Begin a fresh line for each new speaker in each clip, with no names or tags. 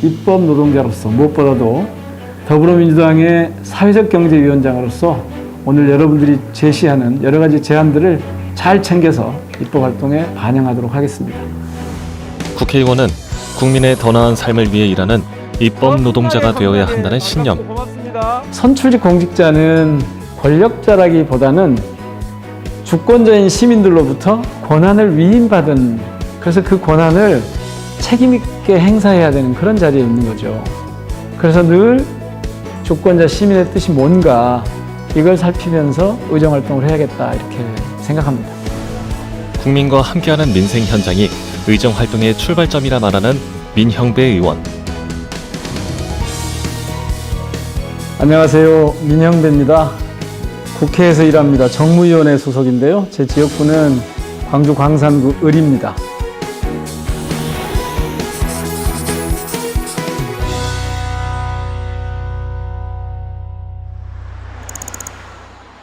입법 노동자로서 무엇보다도 더불어민주당의 사회적 경제위원장으로서 오늘 여러분들이 제시하는 여러 가지 제안들을 잘 챙겨서 입법 활동에 반영하도록 하겠습니다.
국회의원은 국민의 더 나은 삶을 위해 일하는 입법 노동자가 되어야 한다는 신념.
선출직 공직자는 권력자라기보다는 주권자인 시민들로부터 권한을 위임받은, 그래서 그 권한을 책임 있게 행사해야 되는 그런 자리에 있는 거죠. 그래서 늘 주권자 시민의 뜻이 뭔가 이걸 살피면서 의정활동을 해야겠다 이렇게 생각합니다.
국민과 함께하는 민생 현장이 의정활동의 출발점이라 말하는 민형배 의원.
안녕하세요. 민형배입니다. 국회에서 일합니다. 정무위원회 소속인데요. 제 지역구는 광주 광산구 을입니다.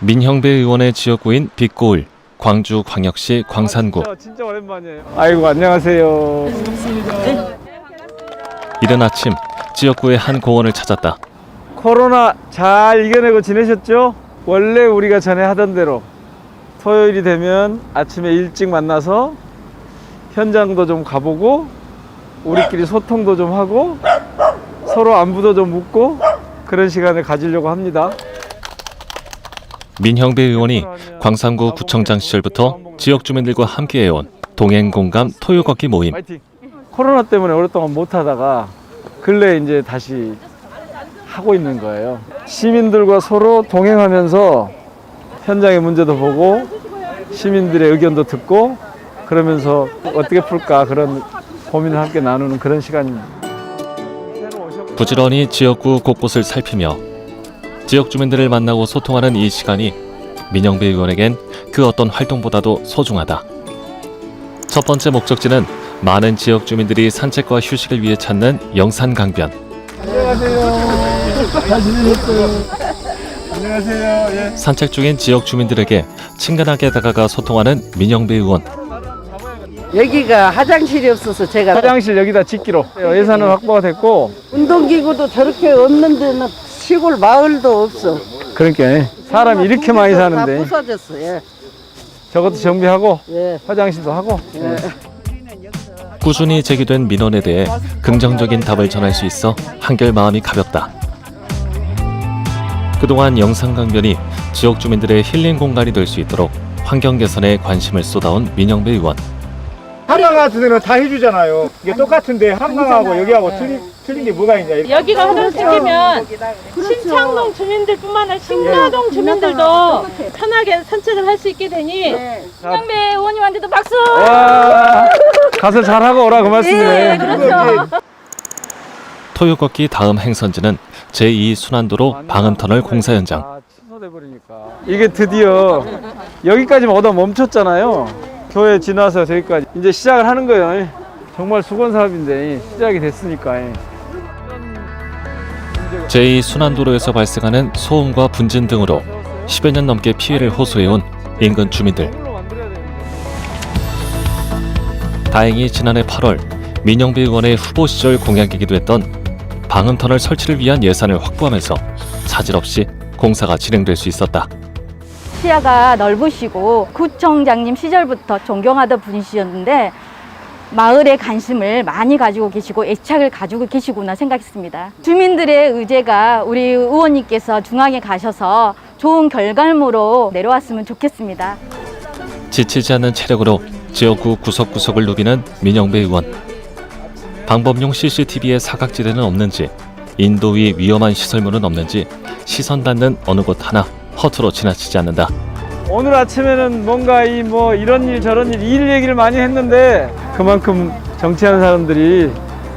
민형배 의원의 지역구인 빛고을, 광주광역시 광산구.
진짜 오랜만이에요. 아이고, 안녕하세요.
이른 아침 지역구의 한 공원을 찾았다.
코로나 잘 이겨내고 지내셨죠? 원래 우리가 전에 하던 대로 토요일이 되면 아침에 일찍 만나서 현장도 좀 가보고 우리끼리 소통도 좀 하고 서로 안부도 좀 묻고 그런 시간을 가지려고 합니다.
민형배 의원이 광산구 구청장 시절부터 지역 주민들과 함께해온 동행공감 토요 걷기 모임.
코로나 때문에 오랫동안 못하다가 근래 이제 다시 하고 있는 거예요. 시민들과 서로 동행하면서 현장의 문제도 보고 시민들의 의견도 듣고 그러면서 어떻게 풀까 그런 고민을 함께 나누는 그런 시간입니다.
부지런히 지역구 곳곳을 살피며 지역 주민들을 만나고 소통하는 이 시간이 민형배 의원에겐 그 어떤 활동보다도 소중하다. 첫 번째 목적지는 많은 지역 주민들이 산책과 휴식을 위해 찾는 영산강변.
안녕하세요. 잘 지내셨어요? 안녕하세요. 예.
산책 중인 지역 주민들에게 친근하게 다가가 소통하는 민형배 의원.
여기가 화장실이 없어서 제가
화장실 여기다 짓기로 예산은 확보가 됐고
운동기구도 저렇게 없는 데는 시골 마을도 없어.
그러니까 사람이 이렇게 많이
다
사는데
부서졌어. 예.
저것도 정비하고
예.
화장실도 하고
예.
꾸준히 제기된 민원에 대해 긍정적인 답을 전할 수 있어 한결 마음이 가볍다. 그동안 영산강변이 지역 주민들의 힐링 공간이 될 수 있도록 환경 개선에 관심을 쏟아온 민형배 의원.
한강 같은 데는 다 해주잖아요. 이게 똑같은데 한강하고 여기하고 틀린 게 뭐가 있냐.
여기가 화장실이면 신창동 주민들뿐만 아니라 신가동 주민들도 편하게 산책을 할 수 있게 되니 민형배 의원님한테도 박수!
와, 가서 잘하고 오라 그 말씀이네.
그렇죠.
토요 걷기 다음 행선지는 제2순환도로 방음터널 공사 현장.
취소돼 버리니까. 이게 드디어 여기까지만 오다 멈췄잖아요. 교회 지나서 저기까지 이제 시작을 하는 거예요. 정말 수건 사업인데 시작이 됐으니까.
제2순환도로에서 발생하는 소음과 분진 등으로 10여 년 넘게 피해를 호소해온 인근 주민들. 다행히 지난해 8월 민형배 의원의 후보 시절 공약이기도 했던 방음터널 설치를 위한 예산을 확보하면서 차질 없이 공사가 진행될 수 있었다.
시야가 넓으시고 구청장님 시절부터 존경하던 분이셨는데 마을에 관심을 많이 가지고 계시고 애착을 가지고 계시구나 생각했습니다. 주민들의 의제가 우리 의원님께서 중앙에 가셔서 좋은 결과물로 내려왔으면 좋겠습니다.
지치지 않는 체력으로 지역구 구석구석을 누비는 민형배 의원. 방법용 CCTV의 사각지대는 없는지, 인도 위 위험한 시설물은 없는지 시선 닿는 어느 곳 하나 허투루 지나치지 않는다.
오늘 아침에는 뭔가 이런 일 저런 일 얘기를 많이 했는데 그만큼 정치하는 사람들이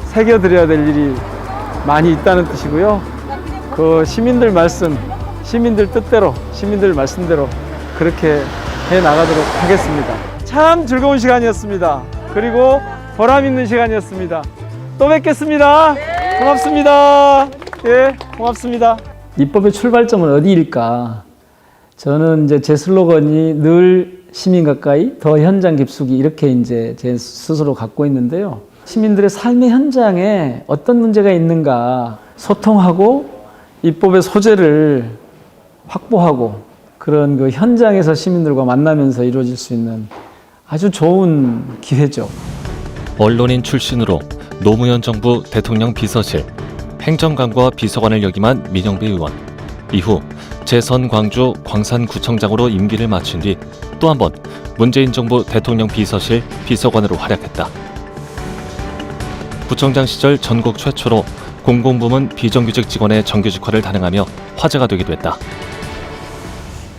새겨드려야 될 일이 많이 있다는 뜻이고요. 그 시민들 말씀, 시민들 뜻대로, 시민들 말씀대로 그렇게 해 나가도록 하겠습니다. 참 즐거운 시간이었습니다. 그리고 보람 있는 시간이었습니다. 또 뵙겠습니다. 고맙습니다. 예, 고맙습니다. 입법의 출발점은 어디일까? 저는 이제 제 슬로건이 늘 시민 가까이 더 현장 깊숙이 이렇게 이제 제 스스로 갖고 있는데요. 시민들의 삶의 현장에 어떤 문제가 있는가 소통하고 입법의 소재를 확보하고 그런 그 현장에서 시민들과 만나면서 이루어질 수 있는 아주 좋은 기회죠.
언론인 출신으로 노무현 정부 대통령 비서실, 행정관과 비서관을 역임한 민영배 의원. 이후 재선 광주 광산구청장으로 임기를 마친 뒤 또 한 번 문재인 정부 대통령 비서실 비서관으로 활약했다. 구청장 시절 전국 최초로 공공부문 비정규직 직원의 정규직화를 단행하며 화제가 되기도 했다.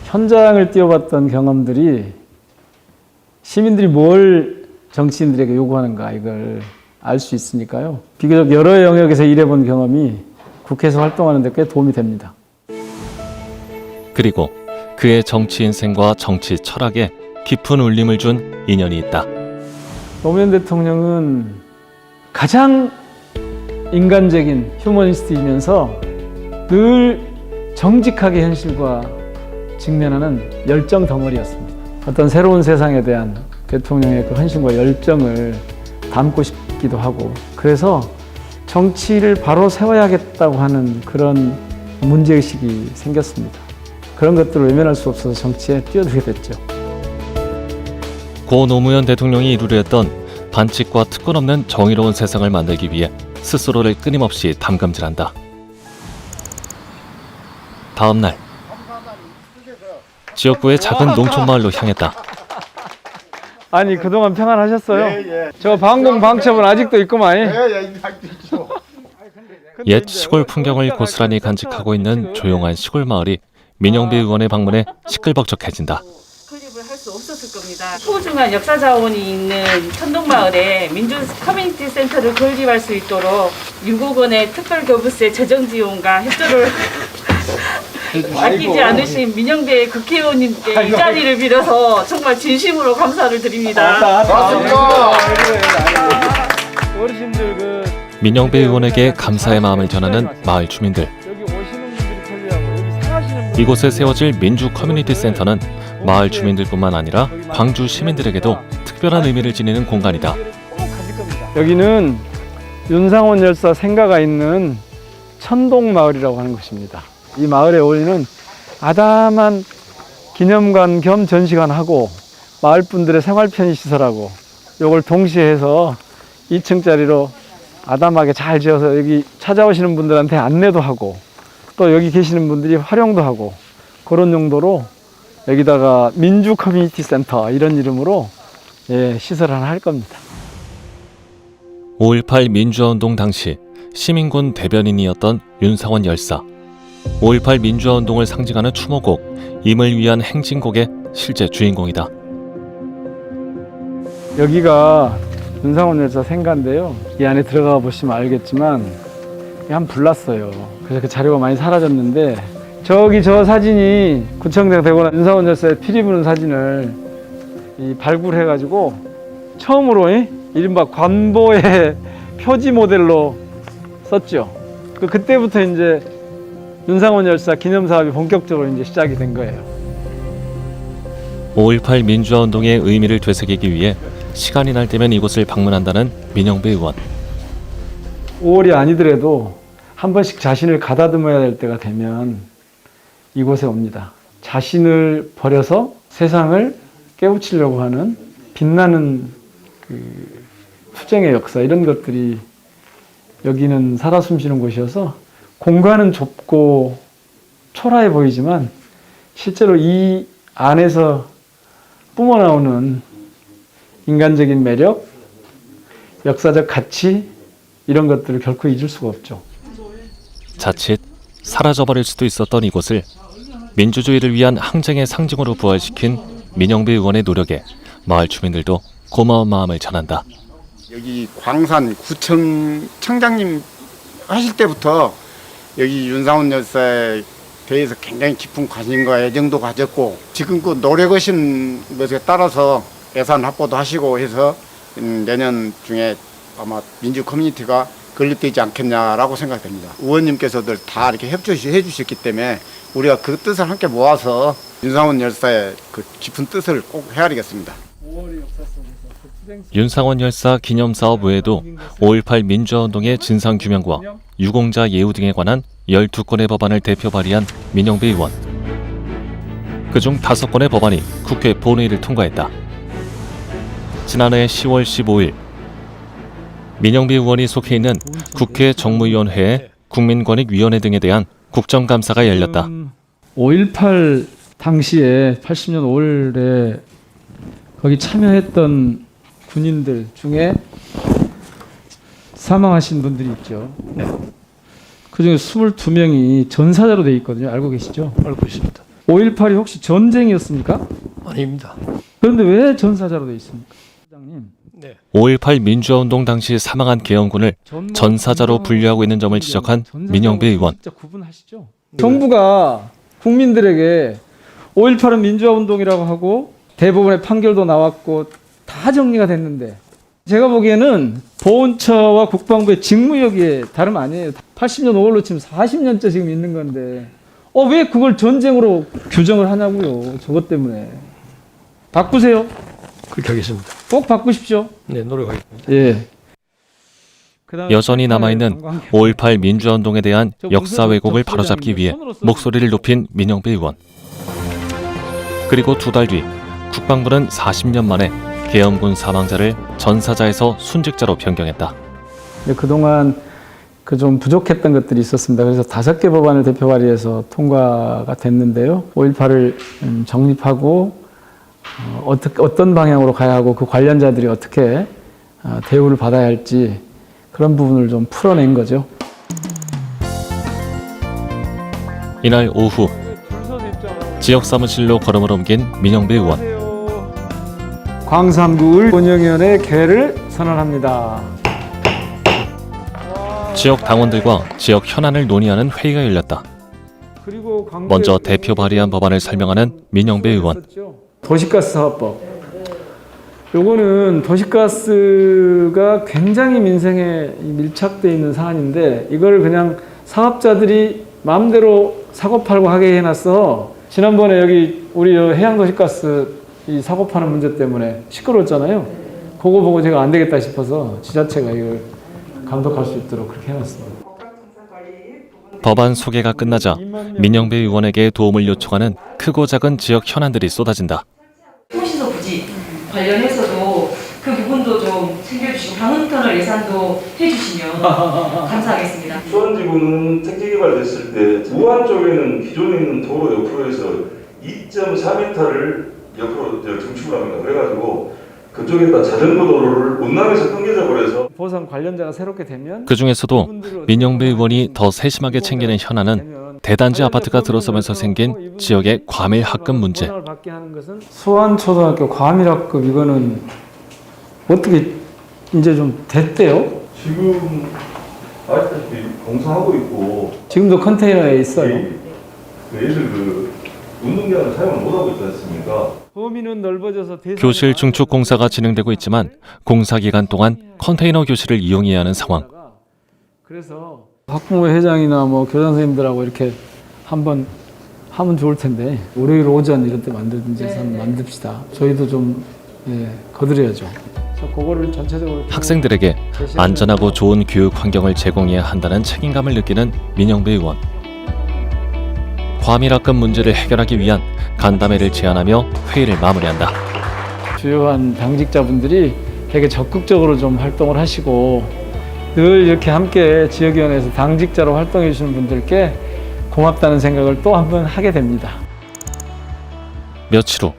현장을 뛰어봤던 경험들이 시민들이 뭘 정치인들에게 요구하는가 이걸 알 수 있으니까요. 비교적 여러 영역에서 일해본 경험이 국회에서 활동하는 데 꽤 도움이 됩니다.
그리고 그의 정치 인생과 정치 철학에 깊은 울림을 준 인연이 있다.
노무현 대통령은 가장 인간적인 휴머니스트이면서 늘 정직하게 현실과 직면하는 열정 덩어리였습니다. 어떤 새로운 세상에 대한 대통령의 그 헌신과 열정을 담고 싶기도 하고 그래서 정치를 바로 세워야겠다고 하는 그런 문제의식이 생겼습니다. 그런 것들을 외면할 수 없어서 정치에 뛰어들게 됐죠.
고 노무현 대통령이 이루려 했던 반칙과 특권 없는 정의로운 세상을 만들기 위해 스스로를 끊임없이 담감질한다. 다음 날 지역구의 작은 농촌마을로 향했다.
아니 그동안 평안하셨어요?
예.
저 방공 방첩은 아직도 있구만.
옛 시골 풍경을 고스란히 간직하고 있는 조용한 시골 마을이 민영배 의원의 방문에 시끌벅적해진다.
클립을 할 수 없었을 겁니다. 소중한 역사 자원이 있는 천동마을에 민주 커뮤니티 센터를 건립할 수 있도록 유고원의 특별교부세 재정 지원과 협조를 아끼지 않으신 민영배 국회의원님께 이 자리를 빌어서 정말 진심으로 감사를 드립니다.
어르신들 그
민영배 의원에게 감사의 마음을 전하는 마을 주민들.
여기 오시는 분들이 편리하고 여기 사시는 분들
이곳에 세워질 민주 커뮤니티 센터는 마을 주민들뿐만 아니라 광주 시민들에게도 특별한 의미를 지니는 공간이다.
여기는 윤상원 열사 생가가 있는 천동마을이라고 하는 곳입니다. 이 마을에 어울리는 아담한 기념관 겸 전시관하고 마을 분들의 생활 편의 시설하고 이걸 동시에 해서 2층짜리로 아담하게 잘 지어서 여기 찾아오시는 분들한테 안내도 하고 또 여기 계시는 분들이 활용도 하고 그런 용도로 여기다가 민주 커뮤니티 센터 이런 이름으로 시설 하나 할 겁니다.
5.18 민주화운동 당시 시민군 대변인이었던 윤상원 열사. 5.18 민주화운동을 상징하는 추모곡 임을 위한 행진곡의 실제 주인공이다.
여기가 윤상원 열사 생가인데요. 이 안에 들어가 보시면 알겠지만 한 불났어요. 그래서 그 자료가 많이 사라졌는데 저기 저 사진이 구청장 되고 난 윤상원 열사의 피리 부는 사진을 발굴해가지고 처음으로 이른바 관보의 표지 모델로 썼죠. 그때부터 이제 윤상원 열사 기념 사업이 본격적으로 이제 시작이 된 거예요.
5.18 민주화운동의 의미를 되새기기 위해 시간이 날 때면 이곳을 방문한다는 민영배 의원.
5월이 아니더라도 한 번씩 자신을 가다듬어야 될 때가 되면 이곳에 옵니다. 자신을 버려서 세상을 깨우치려고 하는 빛나는 투쟁의 역사 이런 것들이 여기는 살아 숨쉬는 곳이어서 공간은 좁고 초라해 보이지만 실제로 이 안에서 뿜어나오는 인간적인 매력, 역사적 가치 이런 것들을 결코 잊을 수가 없죠.
자칫 사라져버릴 수도 있었던 이곳을 민주주의를 위한 항쟁의 상징으로 부활시킨 민영배 의원의 노력에 마을 주민들도 고마운 마음을 전한다.
여기 광산 구청 청장님 하실 때부터 여기 윤상원 열사에 대해서 굉장히 깊은 관심과 애정도 가졌고 지금 그 노력하신 것에 따라서 예산 확보도 하시고 해서 내년 중에 아마 민주 커뮤니티가 건립되지 않겠냐라고 생각됩니다. 의원님께서들 다 이렇게 협조해 주셨기 때문에 우리가 그 뜻을 함께 모아서 윤상원 열사의 그 깊은 뜻을 꼭 헤아리겠습니다.
5월의 역사 속에서
윤상원 열사 기념사업 외에도 5.18 민주화운동의 진상규명과 유공자 예우 등에 관한 12건의 법안을 대표 발의한 민영배 의원. 그중 5건의 법안이 국회 본회의를 통과했다. 지난해 10월 15일 민영배 의원이 속해 있는 국회 정무위원회에 국민권익위원회 등에 대한 국정감사가 열렸다.
5.18 당시에 80년 5월에 거기 참여했던 군인들 중에 사망하신 분들이 있죠. 그중에 22명이 전사자로 돼 있거든요. 알고 계시죠?
알고 있습니다.
5.18이 혹시 전쟁이었습니까?
아닙니다.
그런데 왜 전사자로 돼 있습니까? 회장님.
네.
5.18 민주화운동 당시 사망한 계엄군을 전사자로 분류하고 있는 점을 지적한 민영배 의원.
진짜 구분하시죠? 정부가 국민들에게 5.18은 민주화운동이라고 하고 대법원의 판결도 나왔고 다 정리가 됐는데 제가 보기에는 보훈처와 국방부의 직무유기에 다름 아니에요. 80년 5월로 치면 40년째 지금 있는 건데 왜 그걸 전쟁으로 규정을 하냐고요. 저것 때문에. 바꾸세요.
그렇게 하겠습니다.
꼭 바꾸십시오.
네, 노력하겠습니다.
예.
여전히 남아있는 5.18 민주화운동에 대한 역사 왜곡을 바로잡기 위해 목소리를 높인 민영배 의원. 그리고 2달 뒤 국방부는 40년 만에 계엄군 사망자를 전사자에서 순직자로 변경했다.
그동안 좀 부족했던 것들이 있었습니다. 그래서 5개 법안을 대표 발의해서 통과가 됐는데요. 5.18을 정립하고 어떤 방향으로 가야 하고 그 관련자들이 어떻게 대우를 받아야 할지 그런 부분을 좀 풀어낸 거죠.
이날 오후 지역 사무실로 걸음을 옮긴 민영배 의원.
광산구을 운영위원회 개를 선언합니다.
지역 당원들과 지역 현안을 논의하는 회의가 열렸다. 먼저 대표 발의한 법안을 설명하는 민영배 의원.
도시가스 사업법. 요거는 도시가스가 굉장히 민생에 밀착되어 있는 사안인데 이걸 그냥 사업자들이 마음대로 사고 팔고 하게 해놨어. 지난번에 여기 우리 해양도시가스 이 사고 파는 문제 때문에 시끄러웠잖아요. 그거 보고 제가 안 되겠다 싶어서 지자체가 이걸 감독할 수 있도록 그렇게 해놨습니다.
법안 소개가 끝나자 민영배 의원에게 도움을 요청하는 크고 작은 지역 현안들이 쏟아진다.
통신소 부지 관련해서도 그 부분도 좀 챙겨주시고 방음터널 예산도 해주시면 감사하겠습니다.
수원지구는 택지 개발됐을 때 우한 쪽에는 기존에 있는 도로 옆으로 해서 2.4m를 옆으로 증축을 합니다. 그래가지고 그쪽에다 자전거 도로를 운남에서 끊겨져 버려서
보상 관련자가 새롭게 되면
그 중에서도 민영배 의원이 더 세심하게 챙기는 현안은 대단지 아파트가 들어서면서 생긴 지역의 과밀 학급 문제.
수원초등학교 과밀학급 이거는 어떻게 이제 좀 됐대요?
지금 아직까지 공사하고 있고
지금도 컨테이너에 있어요.
애들 그 운동장을 사용을 못하고 있지 않습니까?
범위는 넓어져서
교실 증축 공사가 진행되고 있지만 공사 기간 동안 컨테이너 교실을 이용해야 하는 상황.
그래서 학부모 회장이나 뭐 교장 선생님들하고 이렇게 한번 하면 좋을 텐데 월요일 오전 이런 때 만들든지 해서 한번 만듭시다. 저희도 좀 거드려야죠. 그래서 그거를 전체적으로
학생들에게 안전하고 좋은 교육 환경을 제공해야 한다는 책임감을 느끼는 민영배 의원. 과밀학급 문제를 해결하기 위한 간담회를 제안하며 회의를 마무리한다.
주요한 당직자분들이 되게 적극적으로 좀 활동을 하시고 늘 이렇게 함께 지역위원회에서 당직자로 활동해 주시는 분들께 고맙다는 생각을 또 한 번 하게 됩니다.
며칠 후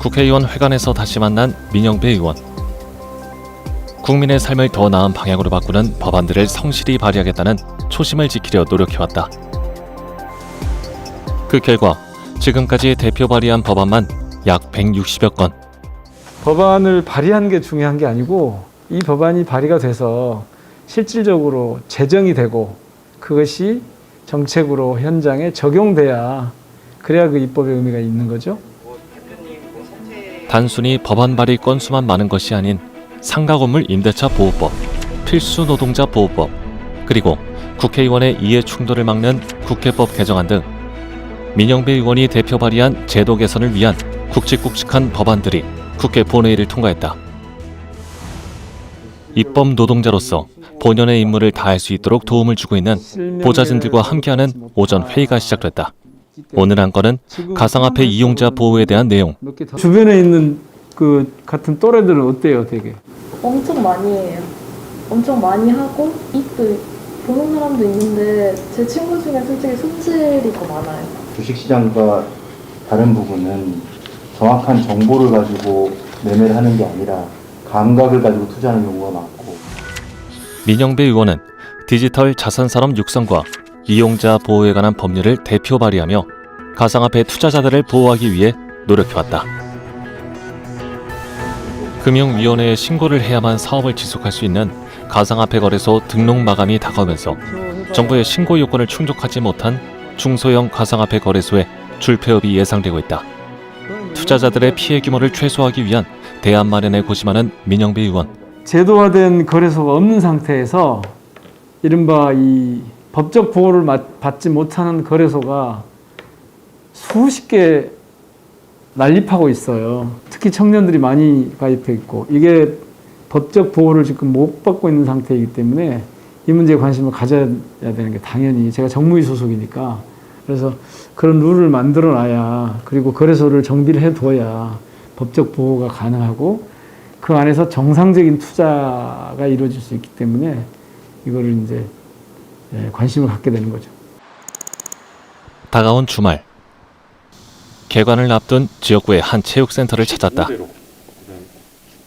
국회의원 회관에서 다시 만난 민영배 의원. 국민의 삶을 더 나은 방향으로 바꾸는 법안들을 성실히 발의하겠다는 초심을 지키려 노력해왔다. 그 결과 지금까지 대표 발의한 법안만 약 160여 건.
법안을 발의한 게 중요한 게 아니고 이 법안이 발의가 돼서 실질적으로 제정이 되고 그것이 정책으로 현장에 적용돼야 그래야 그 입법의 의미가 있는 거죠.
단순히 법안 발의 건수만 많은 것이 아닌 상가 건물 임대차 보호법, 필수 노동자 보호법, 그리고 국회의원의 이해 충돌을 막는 국회법 개정안 등 민영배 의원이 대표 발의한 제도 개선을 위한 굵직굵직한 법안들이 국회 본회의를 통과했다. 입법 노동자로서 본연의 임무를 다할 수 있도록 도움을 주고 있는 보좌진들과 함께하는 오전 회의가 시작됐다. 오늘 한 건은 가상화폐 이용자 보호에 대한 내용.
주변에 있는 그 같은 또래들은 어때요, 되게?
엄청 많이 해요. 엄청 많이 하고 이익도 보는 사람도 있는데 제 친구 중에 솔직히 손실이 더 많아요.
주식시장과 다른 부분은 정확한 정보를 가지고 매매를 하는 게 아니라 감각을 가지고 투자하는 경우가 많고.
민영배 의원은 디지털 자산산업 육성과 이용자 보호에 관한 법률을 대표 발의하며 가상화폐 투자자들을 보호하기 위해 노력해왔다. 금융위원회에 신고를 해야만 사업을 지속할 수 있는 가상화폐 거래소 등록 마감이 다가오면서 정부의 신고 요건을 충족하지 못한 중소형 가상화폐 거래소의 줄폐업이 예상되고 있다. 투자자들의 피해 규모를 최소화하기 위한 대안 마련에 고심하는 민영배 의원.
제도화된 거래소가 없는 상태에서 이른바 이 법적 보호를 받지 못하는 거래소가 수십 개 난립하고 있어요. 특히 청년들이 많이 가입해 있고 이게 법적 보호를 지금 못 받고 있는 상태이기 때문에 이 문제에 관심을 가져야 되는 게 당연히 제가 정무위 소속이니까 그래서 그런 룰을 만들어 놔야 그리고 거래소를 정비를 해둬야 법적 보호가 가능하고 그 안에서 정상적인 투자가 이루어질 수 있기 때문에 이거를 이제 관심을 갖게 되는 거죠.
다가온 주말, 개관을 앞둔 지역구의 한 체육센터를 찾았다.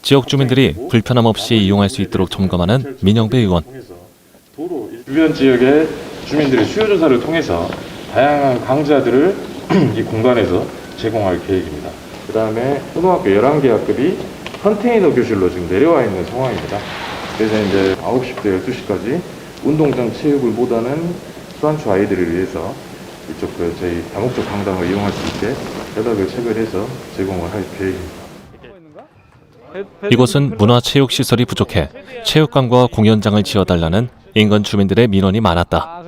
지역 주민들이 불편함 없이 이용할 수 있도록 점검하는 민영배 의원.
주변 지역의 주민들의 수요 조사를 통해서 다양한 강좌들을 이 공간에서 제공할 계획입니다. 그 다음에 초등학교 11개 학급이 컨테이너 교실로 지금 내려와 있는 상황입니다. 그래서 이제 9시부터 12시까지 운동장 체육을보다는 수완초 아이들을 위해서 이쪽 저희 다목적 강당을 이용할 수 있게 뼈다귀를 체결해서 제공을 할 계획입니다.
이곳은 문화체육시설이 부족해 체육관과 공연장을 지어달라는 인근 주민들의 민원이 많았다.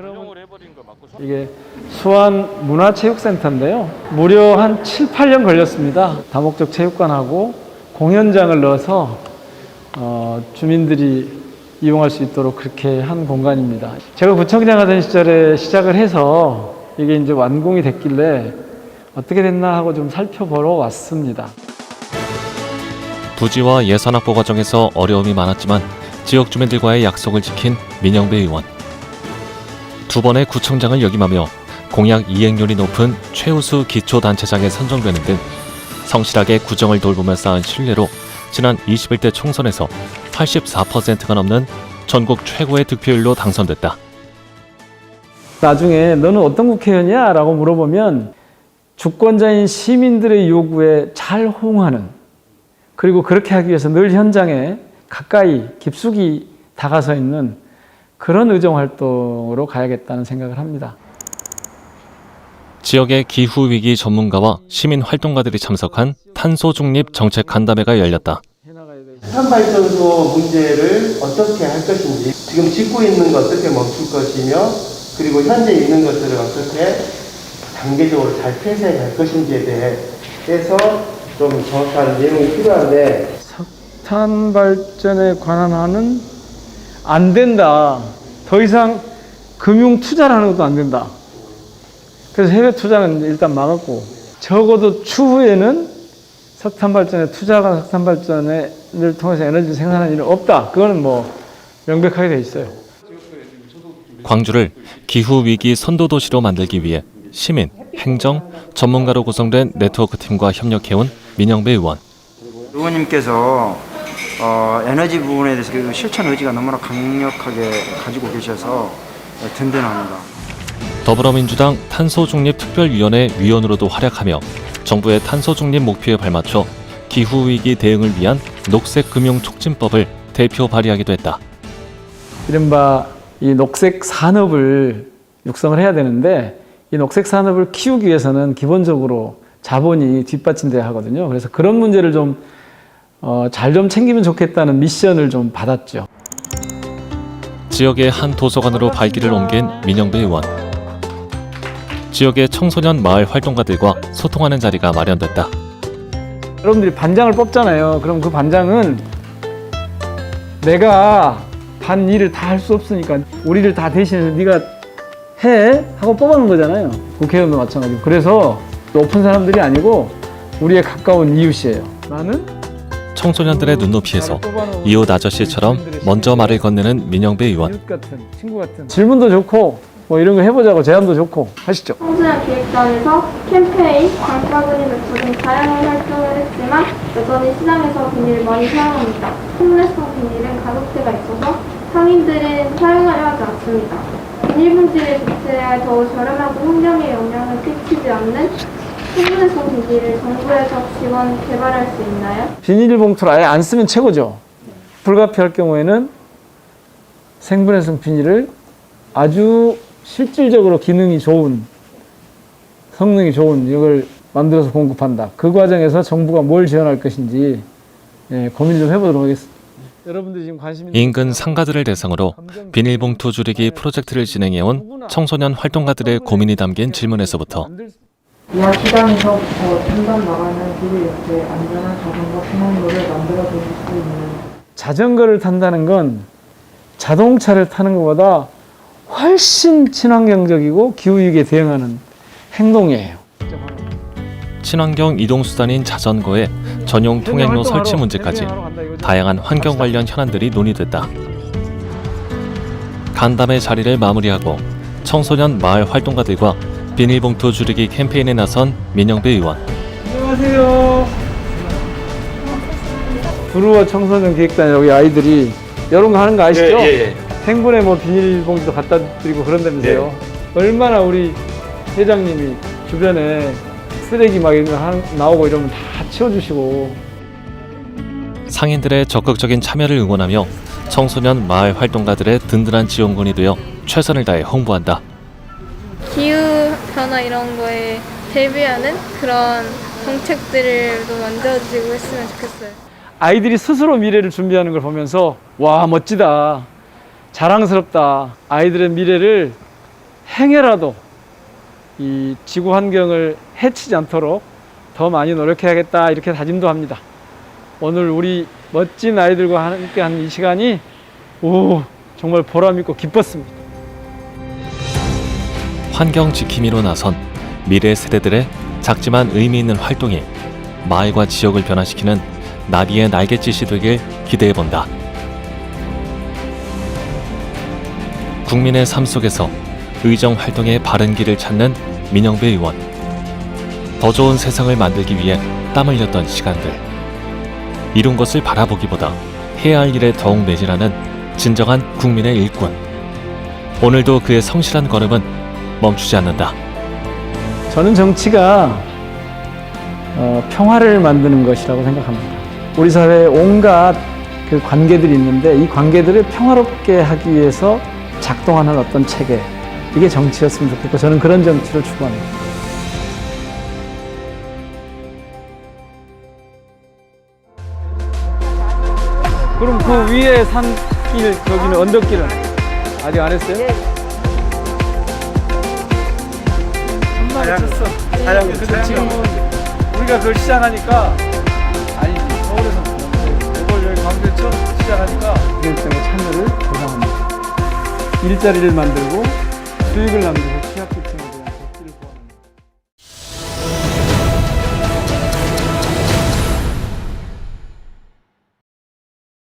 이게 수안 문화체육센터인데요. 무려 한 7, 8년 걸렸습니다. 다목적 체육관하고 공연장을 넣어서 주민들이 이용할 수 있도록 그렇게 한 공간입니다. 제가 구청장 하던 시절에 시작을 해서 이게 이제 완공이 됐길래 어떻게 됐나 하고 좀 살펴보러 왔습니다.
부지와 예산 확보 과정에서 어려움이 많았지만 지역 주민들과의 약속을 지킨 민영배 의원. 두 번의 구청장을 역임하며 공약 이행률이 높은 최우수 기초단체장에 선정되는 등 성실하게 구정을 돌보며 쌓은 신뢰로 지난 21대 총선에서 84%가 넘는 전국 최고의 득표율로 당선됐다.
나중에 너는 어떤 국회의원이야? 라고 물어보면 주권자인 시민들의 요구에 잘 호응하는 그리고 그렇게 하기 위해서 늘 현장에 가까이 깊숙이 다가서 있는 그런 의정활동으로 가야겠다는 생각을 합니다.
지역의 기후위기 전문가와 시민활동가들이 참석한 탄소중립 정책 간담회가 열렸다.
석탄발전소 문제를 어떻게 할 것인지, 지금 짓고 있는 거 어떻게 멈출 것이며, 그리고 현재 있는 것들을 어떻게 단계적으로 잘 폐쇄해 갈 것인지에 대해서 좀 정확한 내용이 필요한데,
석탄 발전에 관한 한은 안 된다. 더 이상 금융 투자를 하는 것도 안 된다. 그래서 해외 투자는 일단 막았고 적어도 추후에는 석탄 발전에 투자가 석탄 발전을 통해서 에너지를 생산하는 일은 없다. 그거는 뭐 명백하게 돼 있어요.
광주를 기후위기 선도도시로 만들기 위해 시민, 행정, 전문가로 구성된 네트워크팀과 협력해온 민영배 의원.
의원님께서 에너지 부분에 대해서 그 실천 의지가 너무나 강력하게 가지고 계셔서 든든합니다.
더불어민주당 탄소중립특별위원회 위원으로도 활약하며 정부의 탄소중립 목표에 발맞춰 기후위기 대응을 위한 녹색금융촉진법을 대표 발의하기도 했다.
이른바 이 녹색 산업을 육성을 해야 되는데 이 녹색 산업을 키우기 위해서는 기본적으로 자본이 뒷받침돼야 하거든요. 그래서 그런 문제를 좀 잘 좀 챙기면 좋겠다는 미션을 좀 받았죠.
지역의 한 도서관으로 발길을 옮긴 민영배 의원. 지역의 청소년 마을 활동가들과 소통하는 자리가 마련됐다.
여러분들이 반장을 뽑잖아요. 그럼 그 반장은 내가 반 일을 다 할 수 없으니까 우리를 다 대신해서 네가 해 하고 뽑아놓은 거잖아요. 국회의원도 마찬가지고. 그래서 높은 사람들이 아니고 우리의 가까운 이웃이에요. 나는
청소년들의 눈높이에서 이웃 아저씨처럼 먼저 말을 건네는 민영배 의원.
이웃 같은 친구 같은 질문도 좋고 뭐 이런 거 해보자고 제안도 좋고 하시죠.
청소년 기획단에서 캠페인, 광과 그림 웹소 등 다양한 활동을 했지만 여전히 시장에서 비닐을 많이 사용합니다. 홈레스통 비닐은 가격대가 있어서 상인들은 사용하려 하지 않습니다. 비닐봉지를 대체해 더 저렴하고 환경에 영향을 끼치지 않는 홈레스통 비닐을 정부에서 지원 개발할 수 있나요?
비닐봉투를 아예 안 쓰면 최고죠. 불가피할 경우에는 생분해성 비닐을 아주 실질적으로 기능이 좋은, 성능이 좋은 이걸 만들어서 공급한다. 그 과정에서 정부가 뭘 지원할 것인지 고민 좀 해보도록 하겠습니다. 여러분들이 지금 관심 있는
인근 상가들을 대상으로 비닐봉투 줄이기 프로젝트를 진행해온 청소년 활동가들의 고민이 담긴 질문에서부터
이하 시장에서부터 첨단 나가는 길을 이렇게 안전한 자전거 통학로를 만들어 주실 수 있는
자전거를 탄다는 건 자동차를 타는 것보다 훨씬 친환경적이고 기후위기에 대응하는 행동이에요.
친환경 이동수단인 자전거의 전용 통행로 설치 문제까지 다양한 환경 관련 현안들이 논의됐다. 간담회 자리를 마무리하고 청소년 마을 활동가들과 비닐봉투 줄이기 캠페인에 나선 민영배 의원.
안녕하세요. 두루와 청소년 기획단 여기 아이들이 이런 거 하는 거 아시죠? 생분해 뭐 비닐봉지도 갖다 드리고 그런다면서요. 얼마나 우리 회장님이 주변에 쓰레기 막 이런 거 나오고 이러면 다 치워주시고.
상인들의 적극적인 참여를 응원하며 청소년 마을 활동가들의 든든한 지원군이 되어 최선을 다해 홍보한다.
기후변화 이런 거에 대비하는 그런 정책들도 만들어지고 했으면 좋겠어요.
아이들이 스스로 미래를 준비하는 걸 보면서 와 멋지다, 자랑스럽다. 아이들의 미래를 행여라도 이 지구 환경을 해치지 않도록 더 많이 노력해야겠다 이렇게 다짐도 합니다. 오늘 우리 멋진 아이들과 함께한 이 시간이 정말 보람있고 기뻤습니다.
환경 지킴이로 나선 미래 세대들의 작지만 의미 있는 활동이 마을과 지역을 변화시키는 나비의 날갯짓이 되길 기대해본다. 국민의 삶 속에서 의정 활동의 바른 길을 찾는 민영배 의원. 더 좋은 세상을 만들기 위해 땀 흘렸던 시간들. 이룬 것을 바라보기보다 해야 할 일에 더욱 매진하는 진정한 국민의 일꾼. 오늘도 그의 성실한 걸음은 멈추지 않는다.
저는 정치가 평화를 만드는 것이라고 생각합니다. 우리 사회에 온갖 그 관계들이 있는데 이 관계들을 평화롭게 하기 위해서 작동하는 어떤 체계, 이게 정치였으면 좋겠고 저는 그런 정치를 추구합니다. 그럼 그 위에 산길, 저기는 언덕길은 아직 안 했어요? 한마디 쳤어. 근데 지금은 우리가 그걸 시작하니까 서울에서 이걸 여기 광주에서 시작하니까 기능성의 참여를 보장합니다. 일자리를 만들고 수익을 남기고